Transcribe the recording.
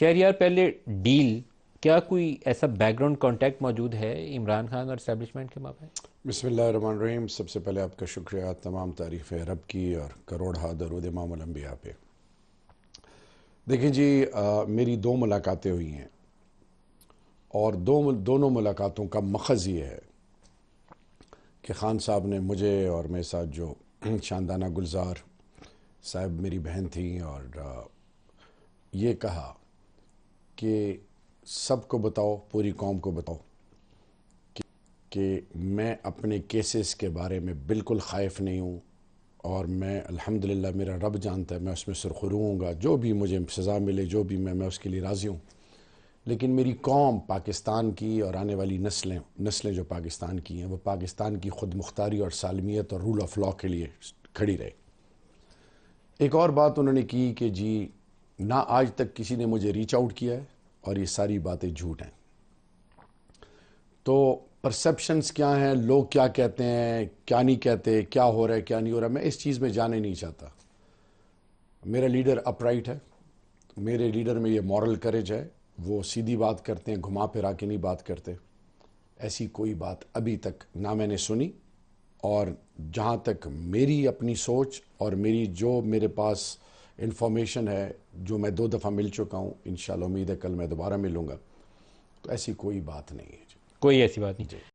شہریار پہلے ڈیل، کیا کوئی ایسا بیک گراؤنڈ کانٹیکٹ موجود ہے عمران خان اور اسٹیبلشمنٹ کے مابین؟ بسم اللہ الرحمن الرحیم۔ سب سے پہلے آپ کا شکریہ، تمام تعریف رب کی اور کروڑ درود امام الانبیاء پہ۔ دیکھیں جی، میری دو ملاقاتیں ہوئی ہیں اور دونوں ملاقاتوں کا مخز یہ ہے کہ خان صاحب نے مجھے اور میرے ساتھ جو شاندانہ گلزار صاحب میری بہن تھیں، اور یہ کہا کہ سب کو بتاؤ، پوری قوم کو بتاؤ کہ میں اپنے کیسز کے بارے میں بالکل خائف نہیں ہوں، اور میں الحمدللہ میرا رب جانتا ہے میں اس میں سرخرو ہوں گا، جو بھی مجھے سزا ملے، جو بھی میں اس کے لیے راضی ہوں۔ لیکن میری قوم پاکستان کی اور آنے والی نسلیں جو پاکستان کی ہیں، وہ پاکستان کی خود مختاری اور سالمیت اور رول آف لا کے لیے کھڑی رہے۔ ایک اور بات انہوں نے کی کہ جی نہ آج تک کسی نے مجھے ریچ آؤٹ کیا ہے اور یہ ساری باتیں جھوٹ ہیں۔ تو پرسیپشنز کیا ہیں، لوگ کیا کہتے ہیں، کیا نہیں کہتے، کیا ہو رہا ہے، کیا نہیں ہو رہا، میں اس چیز میں جانے نہیں چاہتا۔ میرا لیڈر اپ رائٹ ہے، میرے لیڈر میں یہ مورل کریج ہے، وہ سیدھی بات کرتے ہیں، گھما پھرا کے نہیں بات کرتے۔ ایسی کوئی بات ابھی تک نہ میں نے سنی، اور جہاں تک میری اپنی سوچ اور جو میرے پاس انفارمیشن ہے، جو میں 2 دفعہ مل چکا ہوں، انشاءاللہ امید ہے کل میں دوبارہ ملوں گا، تو ایسی کوئی بات نہیں ہے کوئی ایسی بات نہیں۔ جی۔